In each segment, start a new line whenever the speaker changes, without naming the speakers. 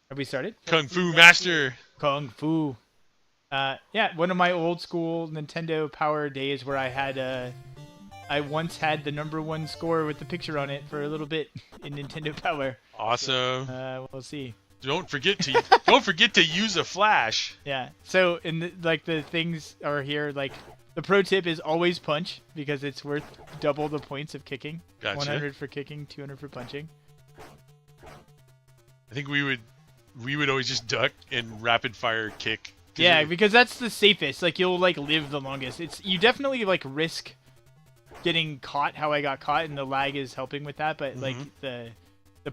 Have we started?
Kung Fu Master.
Kung Fu. Yeah, one of my old school Nintendo Power days where I once had the #1 score with the picture on it for a little bit in Nintendo Power.
Awesome.
We'll see.
Don't forget to use a flash.
Yeah. So the things are here. Like the pro tip is always punch because it's worth double the points of kicking.
Gotcha.
100 for kicking, 200 for punching.
I think we would always just duck and rapid fire kick.
Yeah, because that's the safest. Like you'll like live the longest. You definitely like risk getting caught how I got caught, and the lag is helping with that. But like the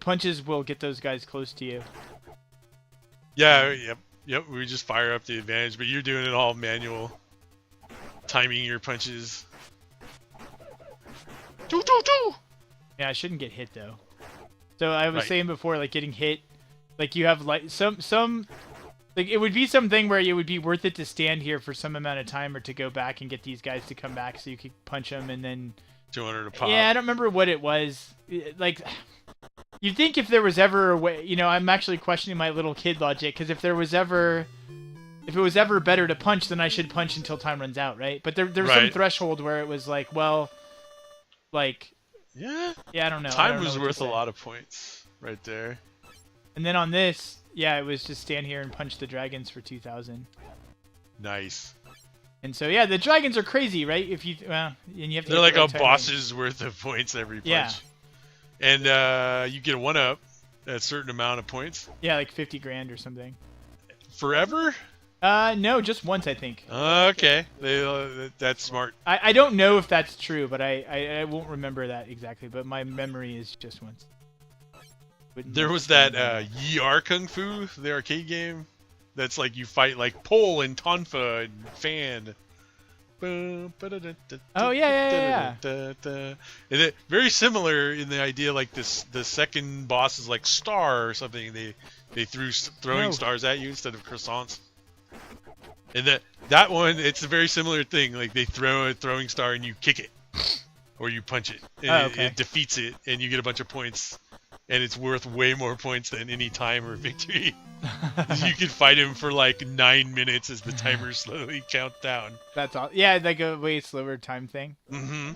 punches will get those guys close to you.
Yeah. Yep. We just fire up the advantage, but you're doing it all manual, timing your punches. Choo, choo, choo.
Yeah, I shouldn't get hit though. So I was
Right.
saying before, like getting hit, like you have like some. Like, it would be something where it would be worth it to stand here for some amount of time or to go back and get these guys to come back so you could punch them and then...
200 a pop.
Yeah, I don't remember what it was. Like, you'd think if there was ever a way... You know, I'm actually questioning my little kid logic, because if it was ever better to punch, then I should punch until time runs out, right? But there's some threshold where it was like, well, like...
Yeah,
I don't know.
Time was worth a lot of points right there.
And then on this... Yeah, it was just stand here and punch the dragons for 2,000.
Nice.
And so yeah, the dragons are crazy, right? And you have to.
They're like a boss's worth of points every punch.
Yeah.
And you get a 1-up at a certain amount of points.
Yeah, like 50 grand or something.
Forever?
No, just once I think.
Okay, that's smart.
I don't know if that's true, but I won't remember that exactly. But my memory is just once.
There was that Yi Kung Fu, the arcade game. That's like you fight like Pole and Tonfa and Fan.
Oh yeah.
And it, very similar in the idea, like this. The second boss is like Star or something. They threw throwing stars at you instead of croissants. And that one, it's a very similar thing. Like they throw a throwing star and you kick it, or you punch it, and it defeats it, and you get a bunch of points. And it's worth way more points than any time or victory. You can fight him for like 9 minutes as the timer slowly counts down.
That's all. Yeah, like a way slower time thing.
Mm-hmm.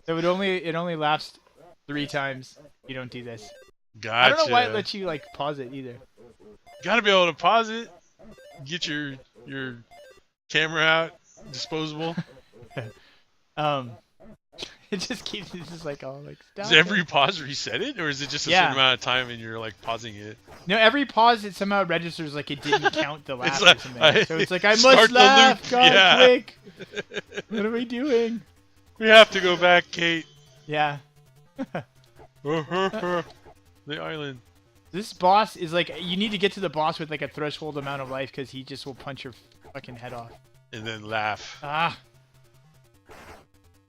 So it only lasts 3 times. You don't do this.
Gotcha.
I don't know why it lets you like pause it either.
Gotta be able to pause it. Get your camera out, disposable.
It just keeps it's just like all like stop.
Does every pause reset it, or is it just a certain amount of time and you're like pausing it?
No, every pause it somehow registers like it didn't count the laugh
like,
or something. So it's like I
start
must
the
laugh,
loop.
God,
Yeah.
quick. What are we doing?
We have to go back, Kate.
Yeah.
The island.
This boss is like you need to get to the boss with like a threshold amount of life because he just will punch your fucking head off.
And then laugh.
Ah.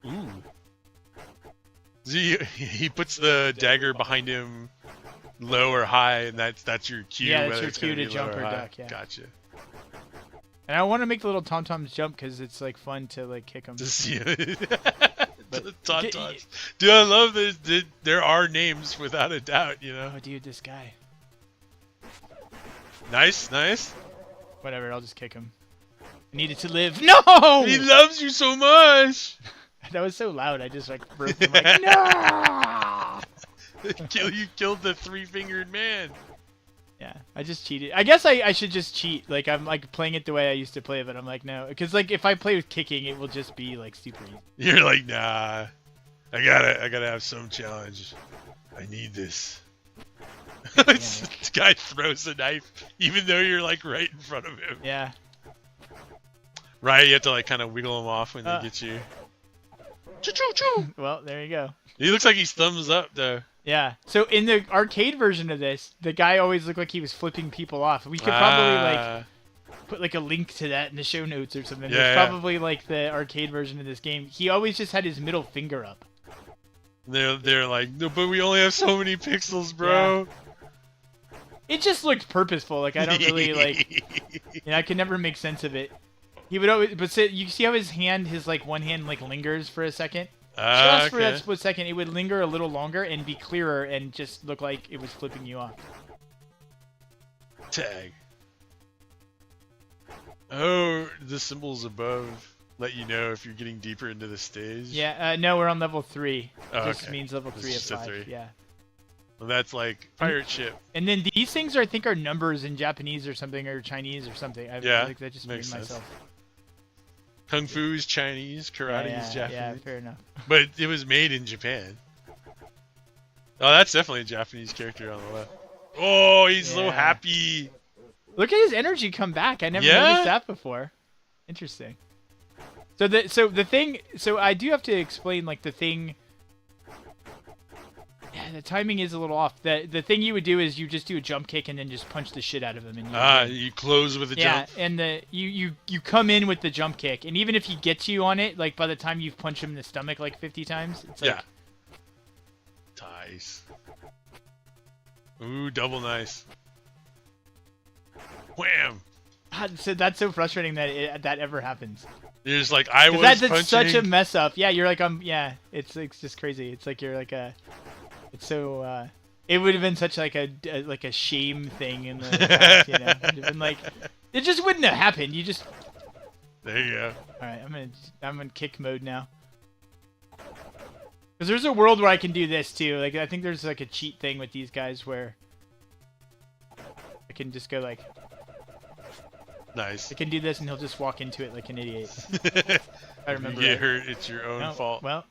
Ooh. He puts the dagger behind him low or high, and that's your cue.
Yeah, that's your cue to jump or duck, yeah.
Gotcha.
And I want to make the little tom-toms jump because it's like fun to like kick them.
To see it. The tauntaun's. Dude, I love this. There are names without a doubt, you know.
Oh, dude, this guy.
Nice.
Whatever, I'll just kick him. I needed to live. No!
He loves you so much.
That was so loud. I just like broke him like no.
You killed the 3-fingered man.
Yeah, I just cheated. I guess I should just cheat. Like I'm like playing it the way I used to play it, but I'm like no, because like if I play with kicking, it will just be like super easy.
You're like nah. I gotta have some challenge. I need this. This guy throws a knife, even though you're like right in front of him.
Yeah.
Right, you have to like kind of wiggle him off when they get you. Choo-choo-choo!
Well, there you go.
He looks like he's thumbs up though.
Yeah. So in the arcade version of this, the guy always looked like he was flipping people off. We could probably like put like a link to that in the show notes or something.
Yeah.
There's probably like the arcade version of this game. He always just had his middle finger up.
They're like, no, but we only have so many pixels, bro.
Yeah. It just looked purposeful. Like I don't really like. I can never make sense of it. He would always, but you see how his like one hand like lingers for a second. Just for that split second, it would linger a little longer and be clearer and just look like it was flipping you off.
Tag. Oh, the symbols above let you know if you're getting deeper into the stage.
Yeah, no, we're on level 3.
Oh,
This
okay.
means level 3 of 5.
3.
Yeah.
Well, that's like pirate ship.
And then these things I think are numbers in Japanese or something, or Chinese or something. I think that just made myself.
Kung Fu is Chinese, karate is Japanese.
Yeah, fair enough.
But it was made in Japan. Oh, that's definitely a Japanese character on the left. Oh, he's so happy.
Look at his energy come back. I never noticed that before. Interesting. So the thing. So I do have to explain like the thing. Yeah, the timing is a little off. The thing you would do is you just do a jump kick and then just punch the shit out of him. And
you close with a jump.
Yeah, and you come in with the jump kick, and even if he gets you on it, like by the time you've punched him in the stomach like 50 times, it's like
Nice. Ooh, double nice. Wham!
So that's so frustrating that that ever happens.
You're just like I was
that's
punching.
such a mess up. Yeah, you're like yeah, it's just crazy. It's like you're like it's so it would have been such like a shame thing in the past, you know. It would have been like it just wouldn't have happened. You just
There you go.
All right, I'm in kick mode now. Because there's a world where I can do this too. Like I think there's like a cheat thing with these guys where I can just go like
Nice.
I can do this and he'll just walk into it like an idiot. I remember.
If you get hurt, it's your own fault.
Well,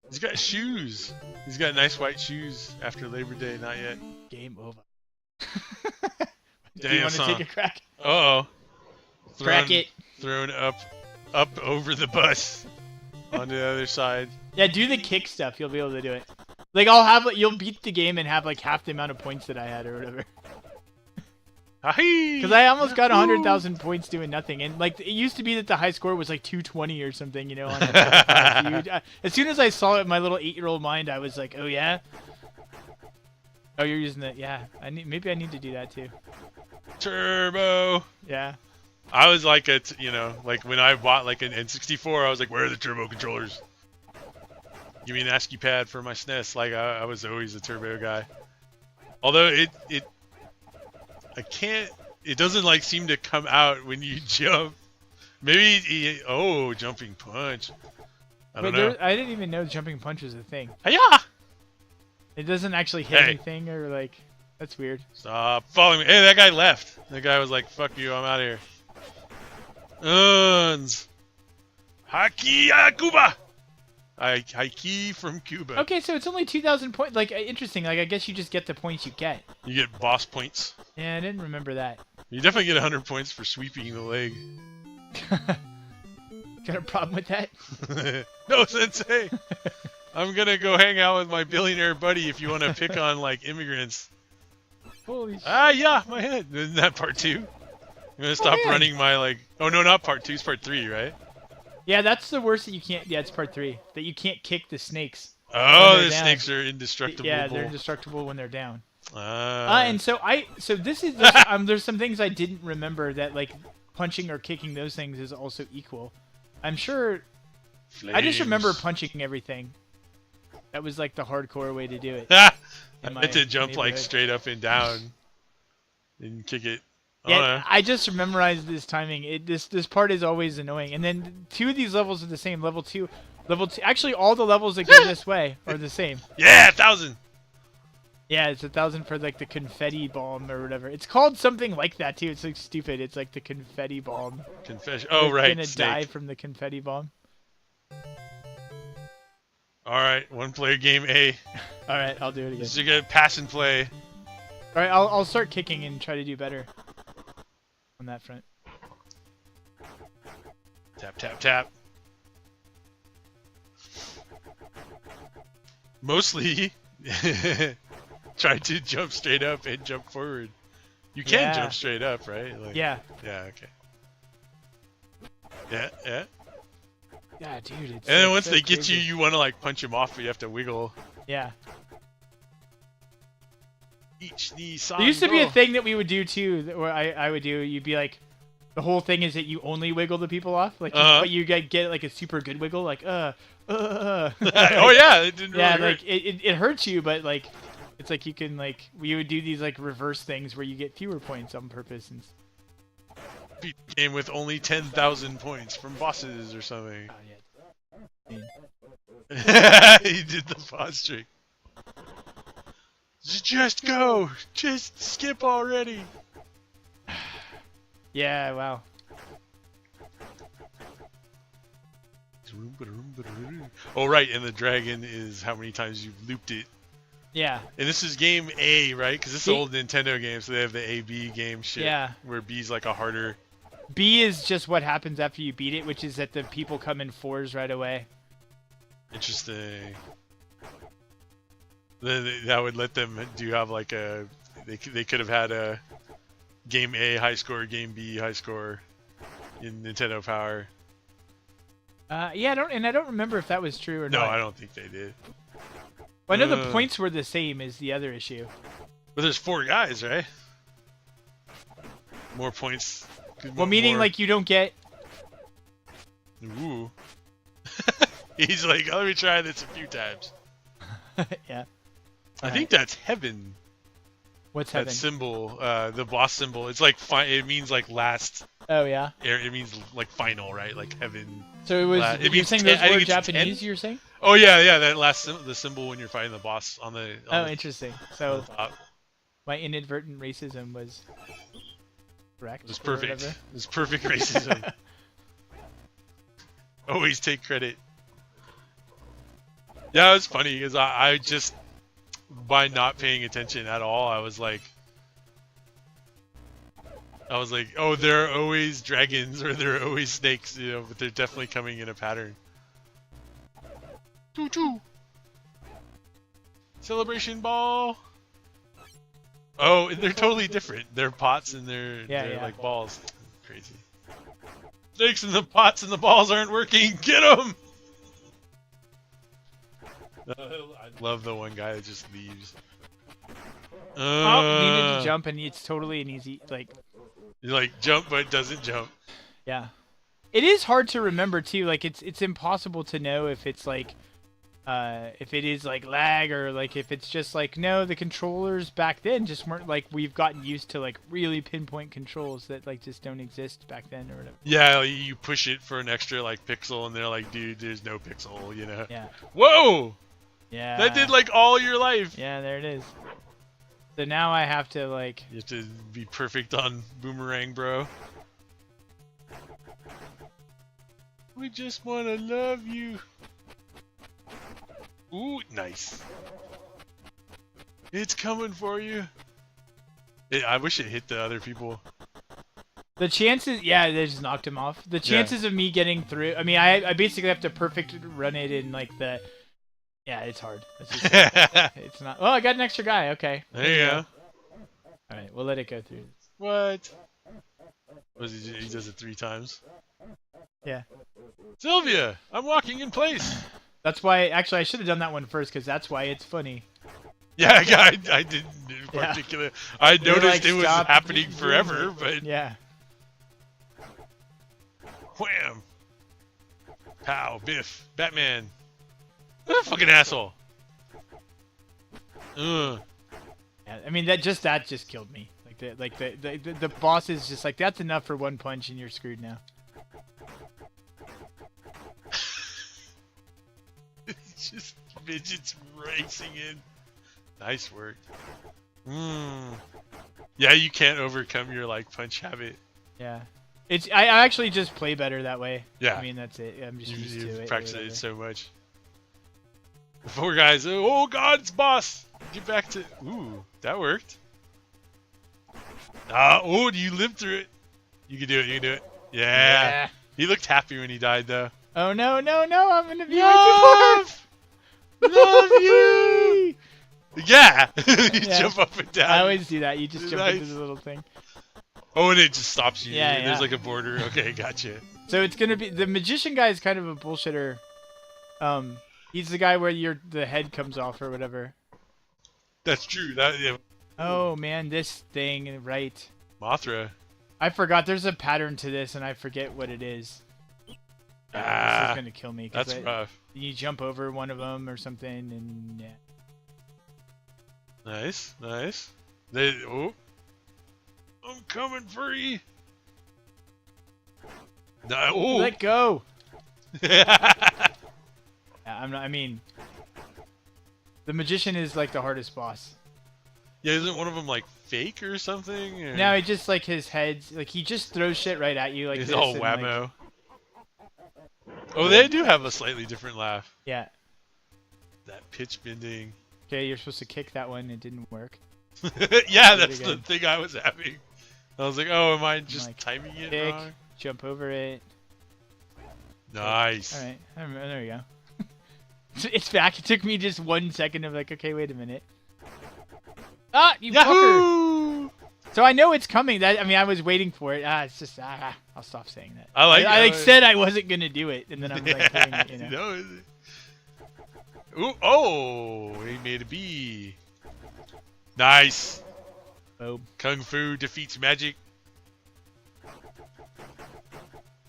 he's got shoes. He's got nice white shoes after Labor Day. Not yet.
Game over.
Do
you want to take a crack?
Uh-oh.
Crack it.
Thrown up over the bus onto the other side.
Yeah, do the kick stuff. You'll be able to do it. Like you'll beat the game and have like half the amount of points that I had or whatever. Because I almost got 100,000 points doing nothing, and like it used to be that the high score was like 220 or something, you know. On as soon as I saw it in my little 8-year-old mind, I was like, oh yeah. Oh, you're using that? Yeah. Maybe I need to do that too.
Turbo.
Yeah.
I was like like when I bought like an N64, I was like, where are the turbo controllers? Give me an ASCII pad for my SNES. Like I was always a turbo guy. Although it doesn't like seem to come out when you jump. Maybe jumping punch. I don't know.
I didn't even know jumping punch was a thing.
Hi-ya!
It doesn't actually hit anything or like that's weird.
Stop following me. Hey, that guy left. That guy was like, fuck you, I'm out of here. Haki Cuba! Haki from Cuba.
Okay, so it's only 2,000 points. Like, interesting. Like, I guess you just get the points you get.
You get boss points.
Yeah, I didn't remember that.
You definitely get 100 points for sweeping the leg.
Got a problem with that?
No, Sensei! I'm gonna go hang out with my billionaire buddy if you want to pick on, like, immigrants.
Holy shit.
Yeah, my head. Isn't that part 2? I'm gonna stop running my, like... Oh, no, not part 2. It's part 3, right?
Yeah, that's the worst that you can't... Yeah, it's part 3. That you can't kick the snakes.
Oh, the snakes are indestructible.
Yeah, they're indestructible when they're down.
And
so this is... there's some things I didn't remember that, like, punching or kicking those things is also equal. I'm sure...
Flames.
I just remember punching everything. That was, like, the hardcore way to do it.
I had to jump, like, straight up and down and kick it.
Yeah, I just memorized this timing. This part is always annoying. And then 2 of these levels are the same. Level 2. Actually, all the levels that go this way are the same.
Yeah, 1,000.
Yeah, it's 1,000 for like the confetti bomb or whatever. It's called something like that too. It's like stupid. It's like the confetti bomb.
Confession. Oh, right.
You're gonna die from the confetti bomb.
All right, one player game A.
All right, I'll do it again.
This is a good pass and play.
All right, I'll start kicking and try to do better on that front.
Tap, tap, tap. Mostly, try to jump straight up and jump forward. You can jump straight up, right? Like,
yeah.
Yeah, okay. Yeah, yeah.
Yeah, dude.
And then once they get you, you want to like punch them off, but you have to wiggle.
Yeah.
Each knee
There used to be a thing that we would do too, where I would do. You'd be like, The whole thing is that you only wiggle the people off, like, but you get like a super good wiggle, like
Oh yeah, it didn't really
yeah,
hurt.
like it hurts you, but like it's like you can like we would do these like reverse things where you get fewer points on purpose and.
Beat the game with only 10,000 points from bosses or something.
Oh,
yeah. He did the boss trick. Just go! Just skip already!
Yeah, wow.
Oh right, and the dragon is how many times you've looped it.
Yeah.
And this is game A, right? Because this is old Nintendo game, so they have the A-B game shit.
Yeah.
Where B's like a harder...
B is just what happens after you beat it, which is that the people come in 4s right away.
Interesting. That would let them have like a... They could have had a game A high score, game B high score in Nintendo Power.
Yeah, I don't remember if that was true or not.
No, I don't think they did.
Well, I know the points were the same is the other issue.
But there's 4 guys, right? More points.
Well, meaning like you don't get...
Ooh. He's like, let me try this a few times.
Yeah.
I think that's heaven.
What's
that
heaven?
symbol, the boss symbol. It's like it means like last.
Oh yeah.
It means like final, right? Like heaven.
So it was. You're saying those were Japanese? 10? You're saying?
Oh yeah. That last the symbol when you're fighting the boss on the.
Interesting. So my inadvertent racism was correct.
It was perfect. It was perfect racism. Always take credit. Yeah, it was funny because I just, by not paying attention at all, I was like, oh, there are always dragons or there are always snakes, you know, but they're definitely coming in a pattern. Choo-choo! Celebration ball! Oh, and they're totally different. They're pots and they're like balls. Crazy. Snakes in the pots and the balls aren't working. Get them! I love the one guy that just leaves.
Needed to jump, and it's totally an easy like.
You like jump, but it doesn't jump.
Yeah, it is hard to remember too. Like it's impossible to know if it's like, if it is like lag or like if it's just like no, the controllers back then just weren't like we've gotten used to like really pinpoint controls that like just don't exist back then or whatever.
Yeah, like, you push it for an extra like pixel, and they're like, dude, there's no pixel, you know.
Yeah.
Whoa.
Yeah.
That did like all your life.
Yeah, there it is. So now I have to like...
You have to be perfect on Boomerang, bro. We just want to love you. Ooh, nice. It's coming for you. I wish it hit the other people.
The chances... Yeah, they just knocked him off. The chances of me getting through... I mean, I basically have to perfect run it in like the... Yeah, it's hard. It's, just, it's not... Oh, I got an extra guy. Okay.
There you go.
Alright, we'll let it go through.
What? He does it 3 times?
Yeah.
Sylvia! I'm walking in place!
That's why... Actually, I should have done that one first, because that's why it's funny.
Yeah, I didn't in particular. Yeah. I noticed like, it was happening forever, but...
Yeah.
Wham! Pow, biff, Batman. What a fucking asshole!
Yeah, I mean that just killed me. Like the boss is just like that's enough for one punch and you're screwed now.
It's just midgets racing in. Nice work. Yeah, you can't overcome your like punch habit.
Yeah. I actually just play better that way.
Yeah.
I mean that's it. I'm just used to it.
Practice it so much. The 4 guys, oh god, it's boss! Get back to... Ooh, that worked. Oh, you lived through it. You can do it, you can do it. Yeah. He looked happy when he died, though.
Oh, no, I'm gonna be Love
you! Yeah! You jump up and down.
I always do that, you just jump into the little thing.
Oh, and it just stops you.
Yeah,
There's like a border. Okay, gotcha.
So it's gonna be... The magician guy is kind of a bullshitter. He's the guy where the head comes off or whatever.
That's true.
Oh man, this thing, right?
Mothra.
I forgot. There's a pattern to this, and I forget what it is. This is gonna kill me.
That's rough.
You jump over one of them or something, and yeah.
Nice. I'm coming for you. No,
Let go. Yeah, I'm not. I mean, the magician is like the hardest boss.
Yeah, isn't one of them like fake or something? Or...
No, it just like his head's like he just throws shit right at you like
He's
this.
all
and,
whammo.
like,
oh, they do have a slightly different laugh.
yeah.
That pitch bending.
Okay, you're supposed to kick that one. It didn't work.
Yeah, that's the thing I was having. I was like, oh, am I just
like,
timing it
kick,
wrong?
jump over it.
Nice.
All right, there we go. It's back. It took me just 1 second of like, okay, wait a minute. Ah, you
Yahoo!
fucker! So I know it's coming. That I mean, I was waiting for it. It's just I'll stop saying that. I like said I wasn't gonna do it, and then I'm like doing it. You know.
Ooh, oh, he made a B. Nice.
Boom.
Kung Fu defeats magic.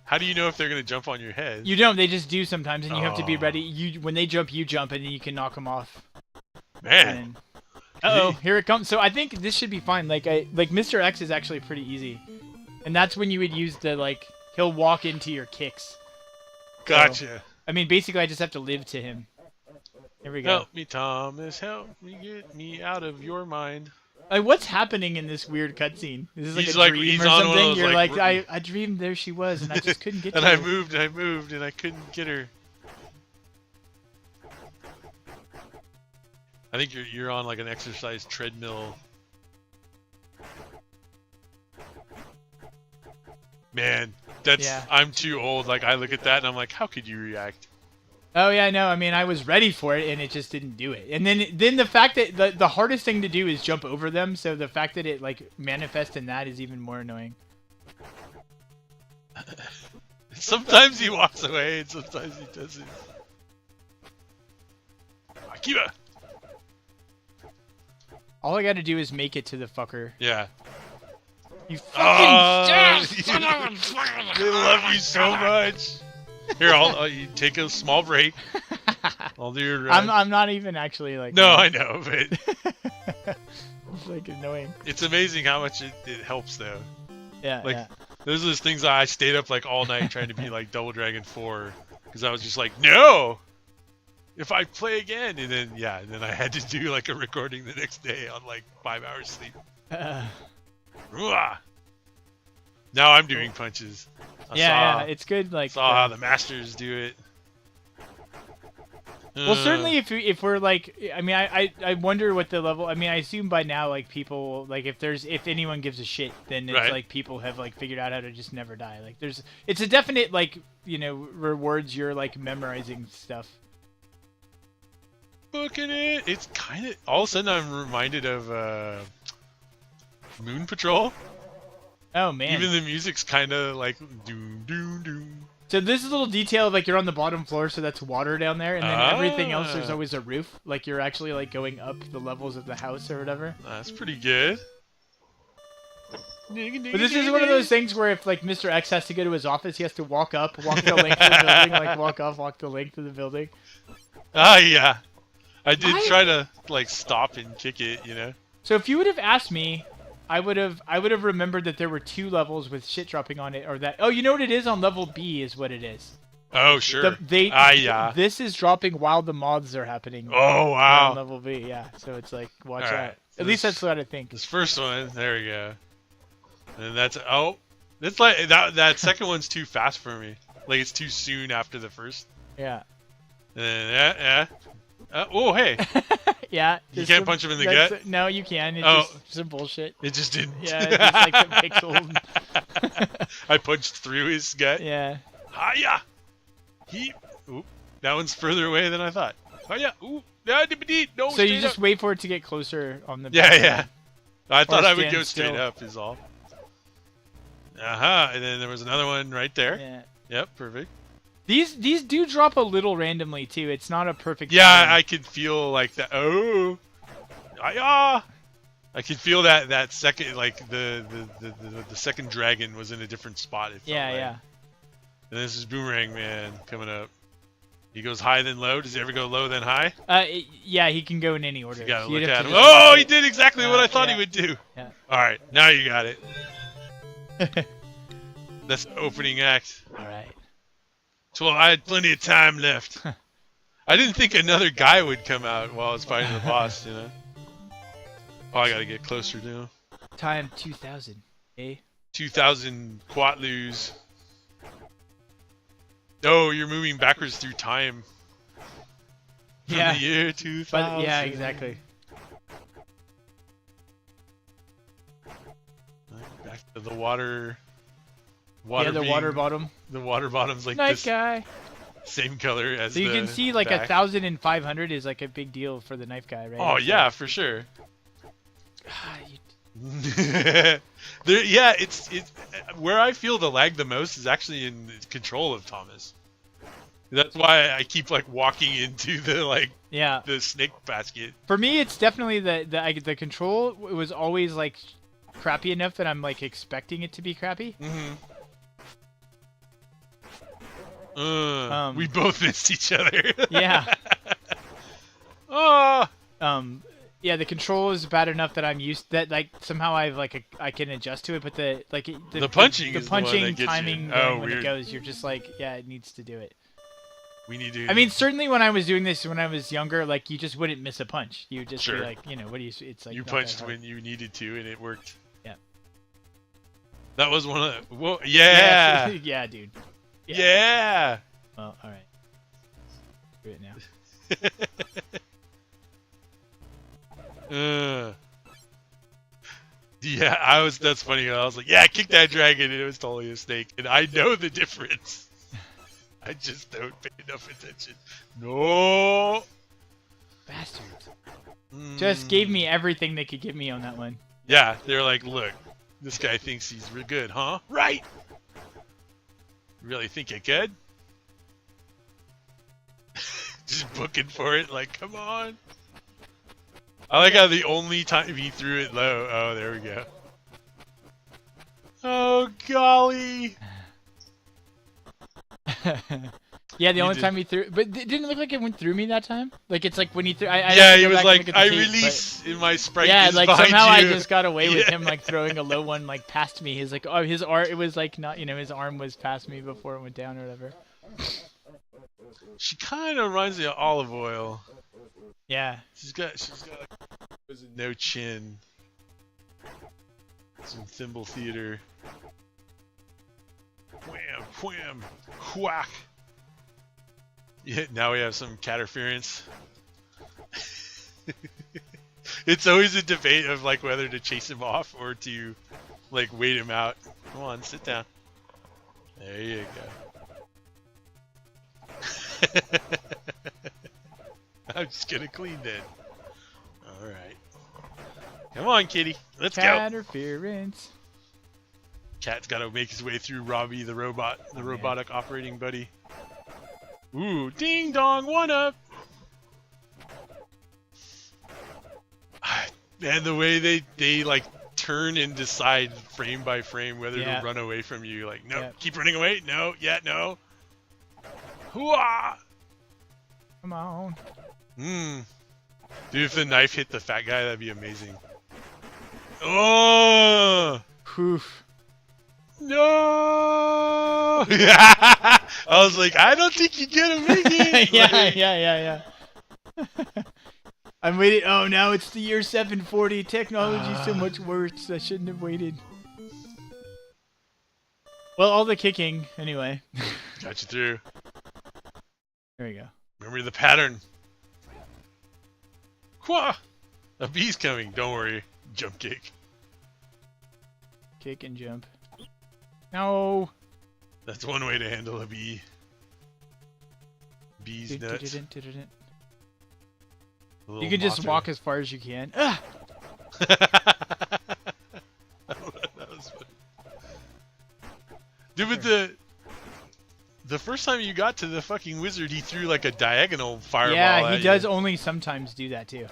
How do you know if they're gonna jump on your head?
You don't. They just do sometimes, and you have to be ready. When they jump, you jump, and then you can knock them off.
Man.
Uh-oh, here it comes. So I think this should be fine. Like Mr. X is actually pretty easy. And that's when you would use the he'll walk into your kicks.
Gotcha.
So, I mean, basically I just have to live to him. Here we go.
Help me, Thomas. Help me get me out of your mind.
Like, what's happening in this weird cutscene? Is this like a dream or
on
something?
Those,
You're like I dreamed there she was, and I just couldn't get to
and
her.
I moved, and I couldn't get her. I think you're on like an exercise treadmill. Man, I'm too old. Like I look at that and I'm like, how could you react?
Oh yeah, no. I mean, I was ready for it and it just didn't do it. And then the fact that the hardest thing to do is jump over them. So the fact that it manifests in that is even more annoying.
Sometimes he walks away and sometimes he doesn't. Akiba.
All I gotta do is make it to the fucker.
Yeah.
You fucking
They love you so much. Here, I'll you take a small break. I'll do your run.
I'm not even actually like.
No, I know, but
it's like annoying.
It's amazing how much it helps though.
Yeah.
Like those are those things I stayed up like all night trying to be like Double Dragon 4 because I was just like, no. If I play again, and then I had to do like a recording the next day on like 5 hours sleep. Now I'm doing punches.
Yeah, it's good. Like
saw how the masters do it.
Well, certainly if we're like, I mean, I wonder what the level. I mean, I assume by now like people like if anyone gives a shit, then it's like people have like figured out how to just never die. Like it's a definite like rewards your like memorizing stuff.
Booking it. It's kind of all of a sudden I'm reminded of Moon Patrol.
Oh man!
Even the music's kind of like doom doom doom.
So this is a little detail of like you're on the bottom floor, so that's water down there, and then everything else there's always a roof. Like you're actually like going up the levels of the house or whatever.
That's pretty good.
But this is one of those things where if like Mr. X has to go to his office, he has to walk up, walk the length of the building, like walk off, walk the length of the building.
Yeah. I did try to like stop and kick it,
So if you would have asked me, I would have remembered that there were 2 levels with shit dropping on it, or that. Oh, you know what it is on level B is what it is.
Oh sure.
This is dropping while the moths are happening.
Oh wow.
On level B, yeah. So it's like watch
All
out.
right.
At least that's what I think.
This first one, there we go. And that's it's like that second one's too fast for me. Like it's too soon after the first.
Yeah.
Yeah. Oh, hey.
Yeah.
You can't punch him in the gut?
No, you can. It's just some bullshit.
It just didn't.
Yeah, it's just like a pixel.
I punched through his gut.
Yeah.
Hiya! Oop. That one's further away than I thought. Hiya! Ooh. No,
so you just wait for it to get closer on the
back. Yeah. I thought I would go
still.
straight up is all. And then there was another one right there.
Yeah.
Yep, perfect.
These do drop a little randomly too. It's not a perfect.
Yeah, pattern. I could feel like that. Oh, I could feel that second, like the second dragon was in a different spot. It felt like.
Yeah.
And this is Boomerang Man coming up. He goes high then low. Does he ever go low then high?
Yeah, he can go in any order.
You gotta
You'd
look
have
at
to
him.
just
Oh, he did exactly what I thought
yeah.
he would do.
Yeah.
All right, now you got it. That's the opening act.
All right.
So I had plenty of time left. I didn't think another guy would come out while I was fighting the boss, you know. Oh, I gotta get closer now.
Time 2000. Eh?
2000 Quatlus. Oh, you're moving backwards through time. From
Yeah.
the year 2000.
But, yeah, exactly.
Back to the water.
Yeah, the water bottom.
The water bottom's like
Knife
this
guy.
same color as
So you
the
can see like
back.
1,500 is like a big deal for the knife guy, right?
Oh
It's
yeah,
like,
for sure.
you-
Yeah, it's where I feel the lag the most is actually in control of Thomas. That's why I keep like walking into the
yeah.
the snake basket.
For me, it's definitely the control was always like crappy enough that I'm like expecting it to be crappy.
Mm-hmm. We both missed each other.
Yeah.
Oh.
Yeah, the control is bad enough that I'm used that like somehow I can adjust to it, but the
punching
the
is the one
punching
that gets you.
timing
Oh,
when
weird.
it goes, you're just like, yeah, it needs to do it.
We need to.
I mean, certainly when I was doing this when I was younger, like you just wouldn't miss a punch. You would just
Sure.
be like, you know, what do you? It's like
you
not that
punched
hard.
when you needed to, and it worked.
Yeah.
That was one of the. Whoa, yeah.
Yeah, dude.
Yeah.
Well, all right. Do it now.
Yeah, that's funny. I was like, yeah, kick that dragon, and it was totally a snake. And I know the difference. I just don't pay enough attention. No.
Bastards. Just gave me everything they could give me on that one.
Yeah, they're like, look, this guy thinks he's real good, huh? Right. Really think you could? Just booking for it, like, come on. I like how the only time he threw it low. Oh, there we go. Oh, golly.
Yeah, the only time he threw, but it didn't look like it went through me that time. Like it's like when he threw. I
yeah,
have to
he
go
was
back and
like,
look at the
I
tape,
release in my sprite.
Yeah,
is
like
behind
somehow I
you.
just got away with
Yeah.
him like throwing a low one like past me. He's like, oh, his arm, it was like not, you know, his arm was past me before it went down or whatever.
She kind of reminds me of Olive Oil.
Yeah.
She's got no chin. Some thimble theater. Wham, wham, whack. Yeah, now we have some caterference. It's always a debate of like whether to chase him off or to like wait him out. Come on, sit down. There you go. I'm just gonna clean that. All right. Come on, kitty. Let's go.
Caterference.
Cat's got to make his way through Robbie, the robot, the robotic operating buddy. Ooh, ding dong, one up. And the way they like turn and decide frame by frame whether to run away from you. Like, no, keep running away. No, no. Hooah!
Come on.
Dude, if the knife hit the fat guy, that'd be amazing. Oh!
Oof.
No! I was like, I don't think you're gonna make it.
Yeah. I'm waiting. Oh, now it's the year 740. Technology's so much worse. I shouldn't have waited. Well, all the kicking, anyway.
Got you through.
There we go.
Remember the pattern. Quah! A bee's coming. Don't worry. Jump kick.
Kick and jump. No.
That's one way to handle a bee. Bees nuts.
You can just walk as far as you can. Ah!
That was funny. Dude, but the first time you got to the fucking wizard, he threw like a diagonal fireball
Yeah,
at
he does
you.
only sometimes do that too.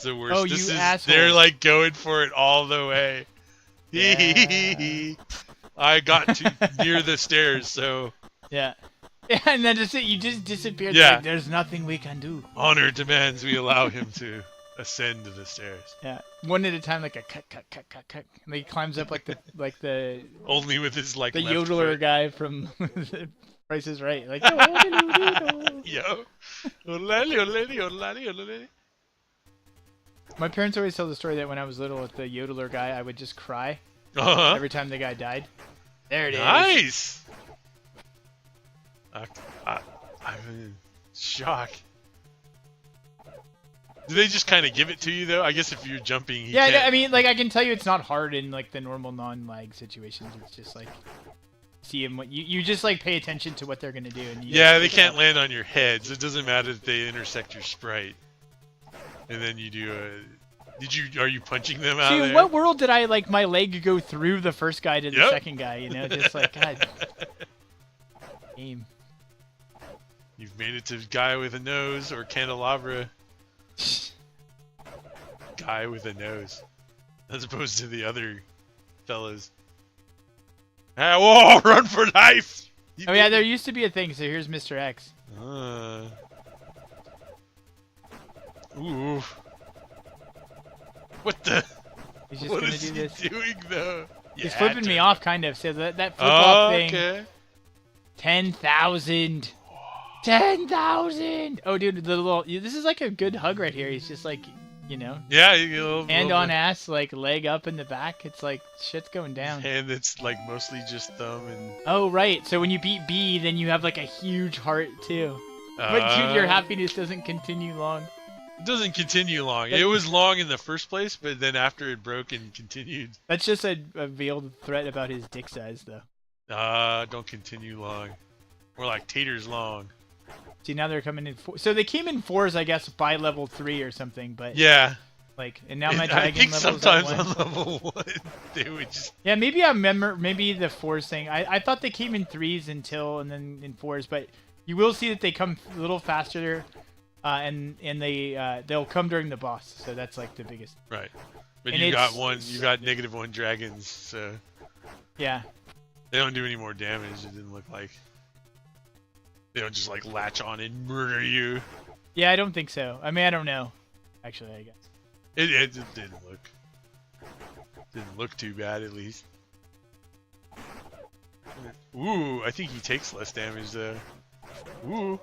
It's the worst.
Oh,
this
you
is
asshole.
they're like going for it all the way.
Yeah.
I got too near the stairs, so
Yeah. Yeah, and then just you just disappeared.
Yeah.
Like, there's nothing we can do.
honor demands we allow him to ascend to the stairs.
Yeah, one at a time, like a cut. And he climbs up like the
Only with his like
the
left
yodeler
foot.
guy from Price is Right. Like,
Yo. Olali, olali, olali, olali.
my parents always tell the story that when I was little with the yodeler guy, I would just cry
Uh-huh.
every time the guy died. There it is.
Nice. I'm in shock. Do they just kind of give it to you though? I guess if you're jumping, he
Yeah,
can't.
I mean, like I can tell you, it's not hard in like the normal non-lag situations. It's just like see him. You just like pay attention to what they're gonna do. And you
Yeah, they
pick it
can't
up.
land on your head, so it doesn't matter if they intersect your sprite. And then you do a. Are you punching them out
See,
there?
what world did I like my leg go through the first guy to the
Yep.
second guy? You know, just like God. Game.
You've made it to guy with a nose or candelabra guy with a nose, as opposed to the other fellas. Ah, whoa! Run for life!
Oh yeah, there used to be a thing. So here's Mr. X.
Ooh. What the?
He's just
What
gonna
is
do
he
this.
doing though?
He's
Yeah,
flipping me
turn-
off, kind of. So that flip
Oh,
off thing.
okay.
10,000. 10,000. Oh, dude, the little. This is like a good hug right here. He's just like, you know,
Yeah, you
hand on ass, like leg up in the back. It's like shit's going down.
hand that's like mostly just thumb and.
Oh right. So when you beat B, then you have like a huge heart too. But dude, your happiness doesn't continue long.
It doesn't continue long. It was long in the first place, but then after it broke and continued.
That's just a veiled threat about his dick size, though.
Don't continue long. More like taters long.
See, now they're coming in four. So they came in fours, I guess, by level 3 or something. But
Yeah.
like, and now my
I
dragon
think
level's
sometimes
at 1.
on level 1, they would just.
Yeah, maybe I remember. Maybe the fours thing. I thought they came in 3s and then in 4s, but you will see that they come a little faster, and they'll come during the boss. So that's like the biggest.
Right. But
And
you got
it's-
you got -1 dragons, so
Yeah.
they don't do any more damage. It didn't look like. They don't just like latch on and murder you.
Yeah, I don't think so. I mean, I don't know. Actually, I guess.
It didn't look too bad at least. Ooh, I think he takes less damage though. Ooh.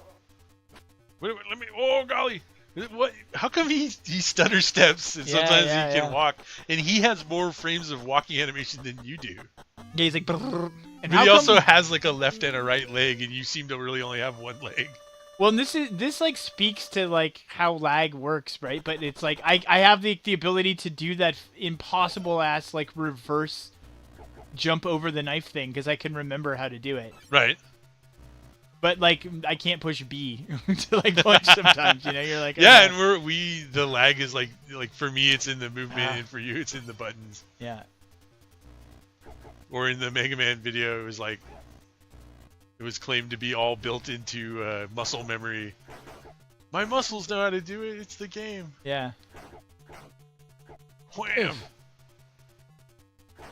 Wait, let me. Oh golly! What? How come he stutter steps and
Yeah,
sometimes
yeah,
he can
yeah.
walk, and he has more frames of walking animation than you do?
Yeah, he's like. "Brrr." And
But
how
he
come-
also has like a left and a right leg, and you seem to really only have one leg.
Well, and this like speaks to like how lag works, right? But it's like I have the ability to do that impossible ass like reverse jump over the knife thing because I can remember how to do it.
Right.
But like I can't push B to like punch sometimes. You know, you're like
Yeah,
"Oh,
and the lag is like for me it's in the movement,
Ah.
and for you it's in the buttons.
yeah."
Or in the Mega Man video, it was like it was claimed to be all built into muscle memory. My muscles know how to do it. It's the game.
Yeah.
Wham!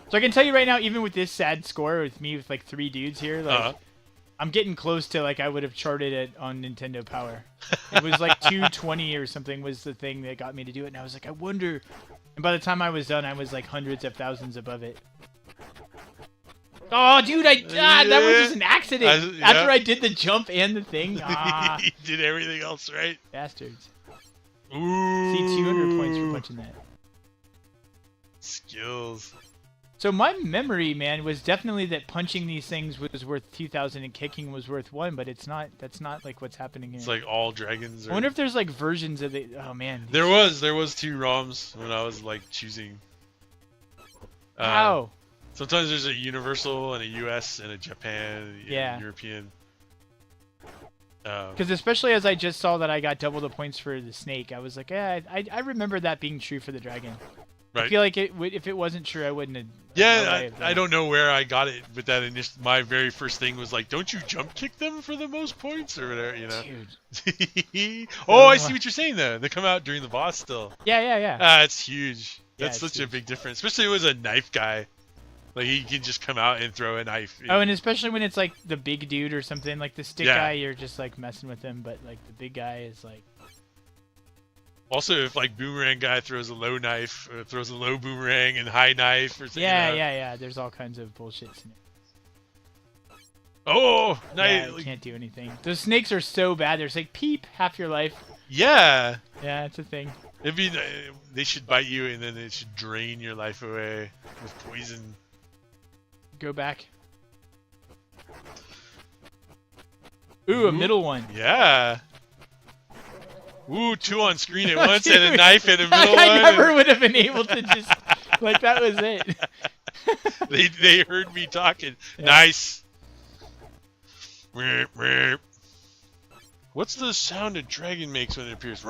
So I can tell you right now, even with this sad score, with me with like 3 dudes here, like
Uh-huh.
I'm getting close to like I would have charted it on Nintendo Power. It was like 220 or something was the thing that got me to do it, and I was like, I wonder. And by the time I was done, I was like hundreds of thousands above it. Oh, dude, that was just an accident.
Yeah.
After I did the jump and the thing,
He did everything else right.
bastards.
Ooh.
See, 200 points for punching that.
Skills.
So my memory, man, was definitely that punching these things was worth 2,000 and kicking was worth 1, but it's not. That's not like what's happening here.
It's like all dragons.
I wonder if there's like versions of it. Oh man.
There was 2 ROMs when I was like choosing.
How?
Sometimes there's a Universal and a US and a Japan and
Yeah.
European.
Because especially as I just saw that I got double the points for the snake, I was like, yeah, I remember that being true for the dragon. I feel like if it wasn't true, I wouldn't have.
Yeah, I don't know where I got it, but that my very first thing was like, don't you jump kick them for the most points or whatever, you know?
Dude.
Oh, I see what you're saying though. They come out during the boss still.
Yeah.
Ah, it's huge. That's
Yeah,
such a big difference, especially if it was a knife guy. Like he can just come out and throw a knife.
Oh, and especially when it's like the big dude or something, like the stick guy, you're just like messing with him, but like the big guy is like.
Also, if like boomerang guy throws a low knife, or throws a low boomerang and high knife, or something.
Yeah. There's all kinds of bullshit.
Oh,
nice. Yeah, can't do anything. Those snakes are so bad. They're just like peep, half your life.
Yeah.
Yeah, it's a thing.
They should bite you and then they should drain your life away with poison.
Go back. Ooh, a middle one.
Yeah. Ooh, 2 on screen at once and a knife in the middle one.
I never would have been able to just like that was it.
They heard me talking. Yeah. Nice. What's the sound a dragon makes when it appears?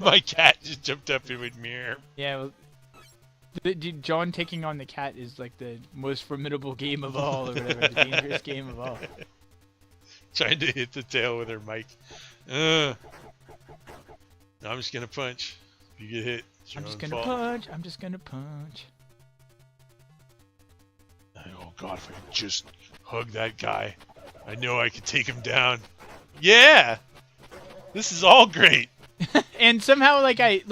My cat just jumped up and went mirror.
Yeah, well, John taking on the cat is like the most formidable game of all, or whatever, the dangerous game of all.
Trying to hit the tail with her mic. No, I'm just gonna punch. If you get hit,
I'm just gonna punch. I'm just gonna punch.
Oh god, if I could just hug that guy, I know I could take him down. Yeah, this is all great.
And somehow, like I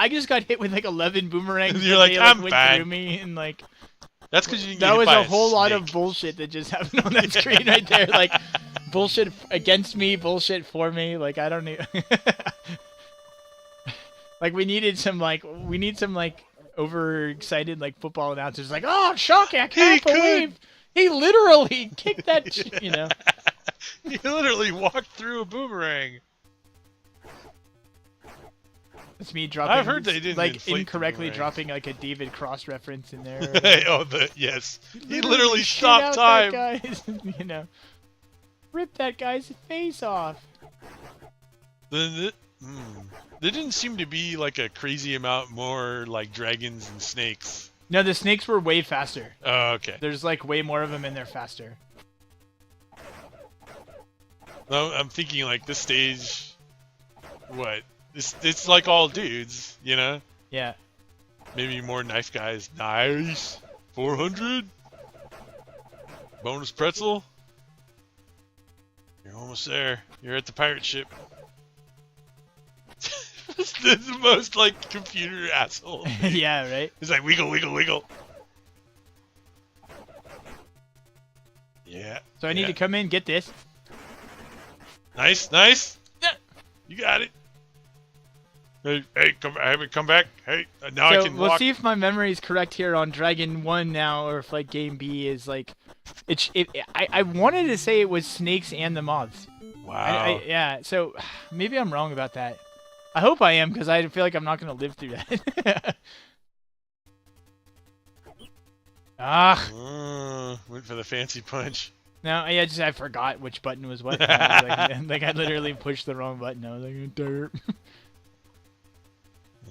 just got hit with like 11 boomerangs.
You're like, I'm
went
fine.
Through me, and like.
That's because you.
That was a whole lot of bullshit that just happened on that screen right there. Like, bullshit against me, bullshit for me. Like, I don't need. Like, we need some overexcited like football announcers. Like, oh, shocking! I can't believe he literally kicked that. You know.
He literally walked through a boomerang.
It's me dropping.
I've heard they didn't
like incorrectly dropping like a David Cross reference in there.
Oh, yes. He literally stopped time.
That guy's, you know, rip that guy's face off.
There didn't seem to be like a crazy amount more like dragons and snakes.
No, the snakes were way faster.
Oh, okay.
There's like way more of them and they're faster.
No, I'm thinking like this stage. What? It's like all dudes, you know?
Yeah.
Maybe more knife guys. Nice. 400. Bonus pretzel. You're almost there. You're at the pirate ship. This is the most like computer asshole thing.
Yeah, right?
It's like wiggle, wiggle, wiggle. Yeah.
So I need to come in, get this.
Nice. Yeah. You got it. Hey, come back. Hey, now I can walk.
We'll see if my memory is correct here on Dragon 1 now, or if like Game B is like, I wanted to say it was snakes and the moths.
Wow.
Yeah, so maybe I'm wrong about that. I hope I am, because I feel like I'm not going to live through that.
Went for the fancy punch.
No, yeah, I forgot which button was what. like I literally pushed the wrong button. I was like, derp.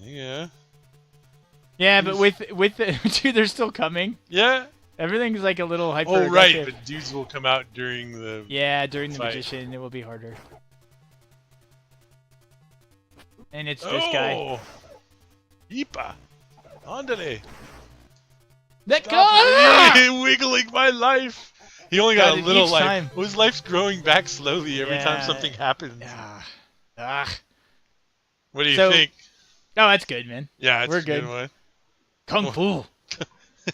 Yeah.
Yeah, but with the dude, they're still coming.
Yeah.
Everything's like a little hyper.
Oh right, but dudes will come out during the.
Yeah, during the magician, it will be harder. And it's this guy.
Ipa. Andale.
That guy!
Wiggling my life. He only got a little life.
Time.
Well, his life's growing back slowly every time something happens. What do you think?
Oh, that's good, man.
Yeah,
we're good.
Good one.
Kung Fu.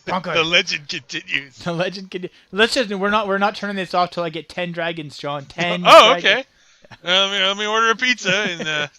The legend continues.
The legend continues. Let's just we're not turning this off till I get 10 dragons, John. 10.
Oh, okay. Let me order a pizza and.